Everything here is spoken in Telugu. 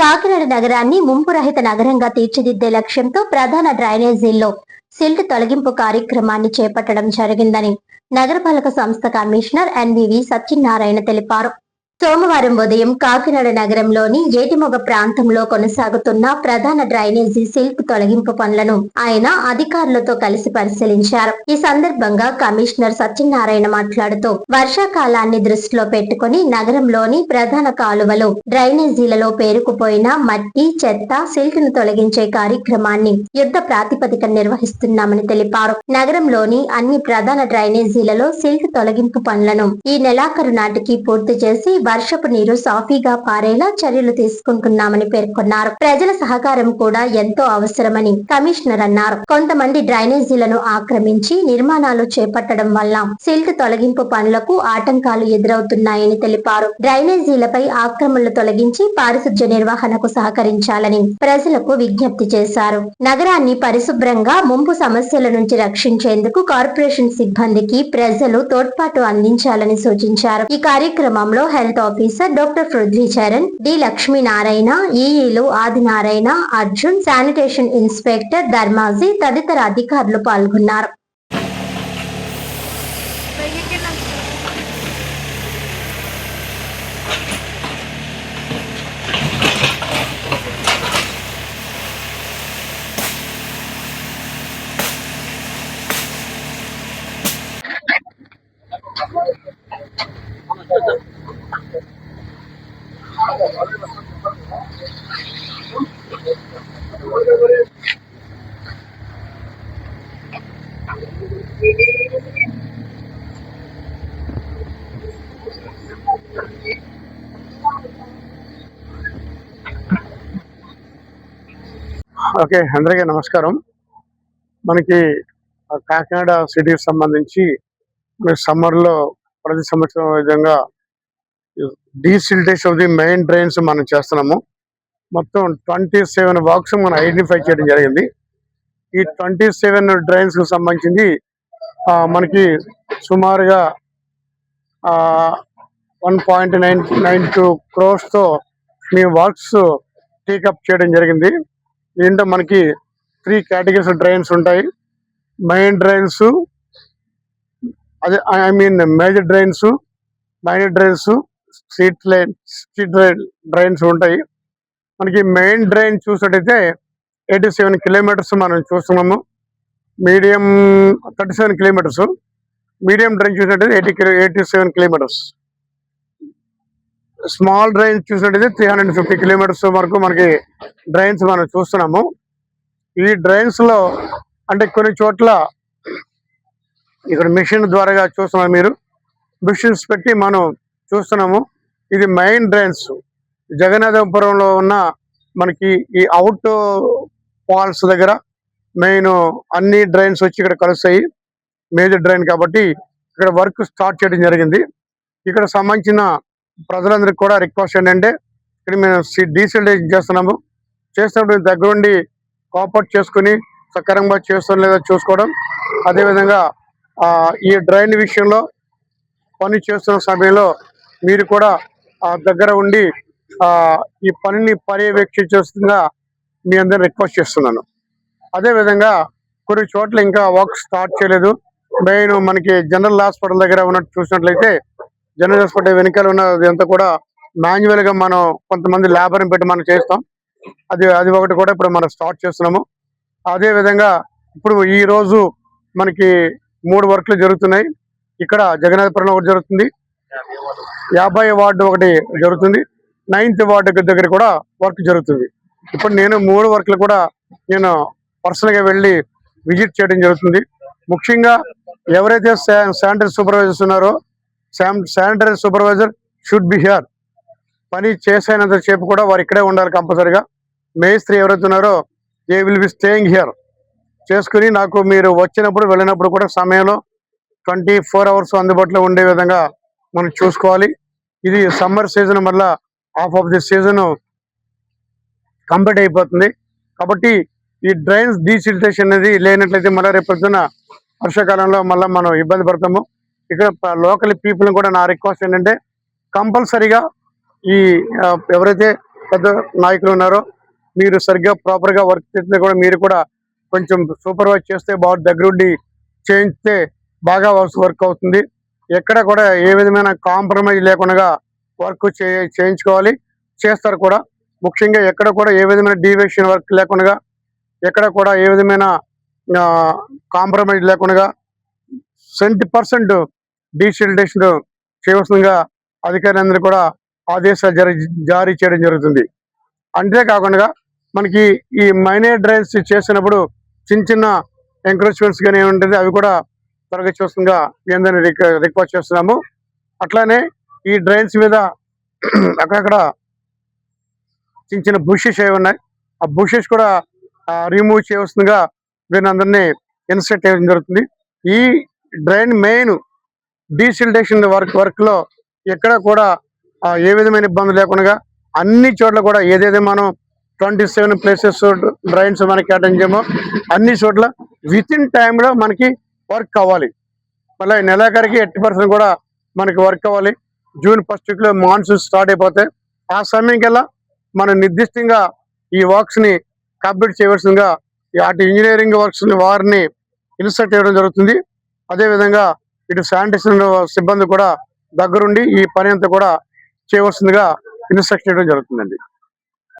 కాకినాడ నగరాన్ని ముంపు రహిత నగరంగా తీర్చిదిద్దే లక్ష్యంతో ప్రధాన డ్రైనేజీల్లో సిల్ట్ తొలగింపు కార్యక్రమాన్ని చేపట్టడం జరిగిందని నగరపాలక సంస్థ కమిషనర్ ఎన్వివి సత్యనారాయణ తెలిపారు. సోమవారం ఉదయం కాకినాడ నగరంలోని ఏటిమొగ ప్రాంతంలో కొనసాగుతున్న ప్రధాన డ్రైనేజీ సిల్ట్ తొలగింపు పనులను ఆయన అధికారులతో కలిసి పరిశీలించారు. ఈ సందర్భంగా కమిషనర్ సత్యనారాయణ మాట్లాడుతూ వర్షాకాలాన్ని దృష్టిలో పెట్టుకుని నగరంలోని ప్రధాన కాలువలు డ్రైనేజీలలో పేరుకుపోయిన మట్టి, చెత్త, సిల్ట్ ను తొలగించే కార్యక్రమాన్ని యుద్ధ ప్రాతిపదికన నిర్వహిస్తున్నామని తెలిపారు. నగరంలోని అన్ని ప్రధాన డ్రైనేజీలలో సిల్ట్ తొలగింపు పనులను ఈ నెలాఖరు నాటికి పూర్తి చేసి వర్షపు నీరు సాఫీగా పారేలా చర్యలు తీసుకుంటున్నామని పేర్కొన్నారు. ప్రజల సహకారం కూడా ఎంతో అవసరమని కమిషనర్ అన్నారు. కొంతమంది డ్రైనేజీలను ఆక్రమించి నిర్మాణాలు చేపట్టడం వల్ల సిల్ట్ తొలగింపు పనులకు ఆటంకాలు ఎదురవుతున్నాయని తెలిపారు. డ్రైనేజీలపై ఆక్రమణలు తొలగించి పారిశుధ్య నిర్వహణకు సహకరించాలని ప్రజలకు విజ్ఞప్తి చేశారు. నగరాన్ని పరిశుభ్రంగా ముంపు సమస్యల నుంచి రక్షించేందుకు కార్పొరేషన్ సిబ్బందికి ప్రజలు తోడ్పాటు అందించాలని సూచించారు. ఈ కార్యక్రమంలో health officer doctor Prithvi Charan, D Lakshminarayana, ఈఈలు ఆదినారాయణ, అర్జున్, శానిటేషన్ ఇన్స్పెక్టర్ ధర్మాజీ తదితర అధికారులు పాల్గొన్నారు. ఓకే, అందరికీ నమస్కారం. మనకి కాకినాడ సిటీకి సంబంధించి సమ్మర్లో ప్రతి సంవత్సరం విధంగా desiltation of the main drains మనం చేస్తున్నాము. మొత్తం 27 వాక్స్ మనం ఐడెంటిఫై చేయడం జరిగింది. ఈ 27 డ్రైన్స్ కు సంబంధించింది మనకి సుమారుగా 1.992 crores తో మీ వర్క్స్ టేకప్ చేయడం జరిగింది. దీంట్లో మనకి 3 కేటగిరీస్ డ్రైన్స్ ఉంటాయి. మెయిన్ డ్రైన్స్, అదే major drains, minor drains, street drains ఉంటాయి. మనకి మెయిన్ డ్రైన్ చూసినట్టయితే 87 కిలోమీటర్స్ మనం చూస్తున్నాము. మీడియం 37 కిలోమీటర్స్, మీడియం డ్రైన్ చూసినట్టయితే 87 కిలోమీటర్స్, స్మాల్ డ్రైన్ చూసినట్టయితే 350 కిలోమీటర్స్ వరకు మనకి డ్రైన్స్ మనం చూస్తున్నాము. ఈ డ్రైన్స్ లో అంటే కొన్ని చోట్ల ఇక్కడ మిషన్ ద్వారా చూస్తున్నాం, మీరు మిషన్స్ పెట్టి మనం చూస్తున్నాము. ఇది మెయిన్ డ్రైన్స్. జగన్నాథపురంలో ఉన్న మనకి ఈ అవుట్ ఫాల్స్ దగ్గర మెయిన్ అన్ని డ్రైన్స్ వచ్చి ఇక్కడ కలుస్తాయి. మేజర్ డ్రైన్ కాబట్టి ఇక్కడ వర్క్ స్టార్ట్ చేయడం జరిగింది. ఇక్కడ సంబంధించిన ప్రజలందరికీ కూడా రిక్వెస్ట్ ఏంటంటే, ఇక్కడ మేము డీసిల్టేషన్ చేస్తున్నాము, చేసినప్పుడు దగ్గరుండి కోఆపరేట్ చేసుకుని సక్రమంగా చేస్తాం లేదా చూసుకోవడం. అదేవిధంగా ఈ డ్రైన్ విషయంలో పని చేస్తున్న సమయంలో మీరు కూడా దగ్గర ఉండి ఈ పనిని పర్యవేక్షించేస్తుందిగా మీ అందరిని రిక్వెస్ట్ చేస్తున్నాను. అదేవిధంగా కొన్ని చోట్ల ఇంకా వర్క్ స్టార్ట్ చేయలేదు. మెయిన్ మనకి జనరల్ హాస్పిటల్ దగ్గర ఉన్నట్టు చూసినట్లయితే, జనరల్ హాస్పిటల్ వెనకాల ఉన్నదంతా కూడా మాన్యువల్ గా మనం కొంతమంది లేబర్ని పెట్టి మనం చేస్తాం. అది ఒకటి కూడా ఇప్పుడు మనం స్టార్ట్ చేస్తున్నాము. అదే విధంగా ఇప్పుడు ఈ రోజు మనకి 3 వర్క్లు జరుగుతున్నాయి. ఇక్కడ జగన్నాథపురంలో ఒకటి జరుగుతుంది, 50 వార్డు ఒకటి జరుగుతుంది, 9th వార్డు దగ్గర కూడా వర్క్ జరుగుతుంది. ఇప్పుడు నేను 3 వర్క్లు కూడా నేను పర్సనల్ గా వెళ్ళి విజిట్ చేయడం జరుగుతుంది. ముఖ్యంగా ఎవరైతే శానిటరీ సూపర్వైజర్స్ ఉన్నారో, sanitary supervisor should be here. పని చేసేంత సేపు కూడా వారు ఇక్కడే ఉండాలి కంపల్సరీగా. మేస్త్రి ఎవరైతే ఉన్నారో they will be staying here. చేసుకుని నాకు మీరు వచ్చినప్పుడు వెళ్ళినప్పుడు కూడా సమయంలో 24 hours అందుబాటులో ఉండే విధంగా మనం చూసుకోవాలి. ఇది సమ్మర్ సీజన్ వల్ల half of the season complete అయిపోతుంది. కాబట్టి ఈ డ్రైన్స్ డీసిల్టేషన్ అనేది లేనట్లయితే మళ్ళీ రేపొద్దున వర్షాకాలంలో మళ్ళీ మనం ఇబ్బంది పడతాము. ఇక్కడ లోకల్ పీపుల్ కూడా నా రిక్వెస్ట్ ఏంటంటే, కంపల్సరీగా ఈ ఎవరైతే పెద్ద నాయకులు ఉన్నారో మీరు సరిగ్గా ప్రాపర్ గా వర్క్ చేస్తే కూడా మీరు కూడా కొంచెం సూపర్వైజ్ చేస్తే బాగా దగ్గరుండి చేయిస్తే బాగా వర్క్ అవుతుంది. ఎక్కడ కూడా ఏ విధమైన కాంప్రమైజ్ లేకుండా వర్క్ చేయించుకోవాలి, చేస్తారు కూడా. ముఖ్యంగా ఎక్కడ కూడా ఏ విధమైన డీవియేషన్ వర్క్ లేకుండా, ఎక్కడ కూడా ఏ విధమైన కాంప్రమైజ్ లేకుండా 100% డీసిల్టేషన్ చేయవలసిందిగా అధికారులందరూ కూడా ఆదేశాలు జారీ చేయడం జరుగుతుంది. అంతేకాకుండా మనకి ఈ మైనర్ డ్రైన్స్ చేసినప్పుడు చిన్న చిన్న ఎంక్రోచ్మెంట్స్ కానీ ఏముంటుంది అవి కూడా త్వరగా చూస్తుందిగా మీ అందరినీ రిక్వెస్ట్ చేస్తున్నాము. అట్లానే ఈ డ్రైన్స్ మీద అక్కడక్కడ చిన్న చిన్న బుషెస్ ఏవి ఉన్నాయి, ఆ బుషెస్ కూడా రిమూవ్ చేయవలసిందిగా వీరందరినీ ఇన్స్ట్రక్ట్ చేయడం జరుగుతుంది. ఈ డ్రైన్ మెయిన్ డీసిల్టేషన్ వర్క్ లో ఎక్కడ కూడా ఏ విధమైన ఇబ్బంది లేకుండా అన్ని చోట్ల కూడా ఏదైతే మనం 27 ప్లేసెస్ డ్రైన్స్ మనకి కేటాయించామో అన్ని చోట్ల విత్ ఇన్ టైంలో మనకి వర్క్ అవ్వాలి. మళ్ళీ నెలాఖరికి 80% కూడా మనకి వర్క్ అవ్వాలి. జూన్ 1st వీక్ లో మాన్సూన్ స్టార్ట్ అయిపోతే ఆ సమయం కల్లా మనం నిర్దిష్టంగా ఈ వర్క్స్ ని కంప్లీట్ చేయవలసిందిగా అటు ఇంజనీరింగ్ వర్క్స్ వారిని ఇన్స్ట్రక్ట్ చేయడం జరుగుతుంది. అదేవిధంగా ఇటు శానిటేషన్ సిబ్బంది కూడా దగ్గరుండి ఈ పని అంతా కూడా చేయవలసిందిగా ఇన్స్ట్రక్ట్ చేయడం జరుగుతుందండి.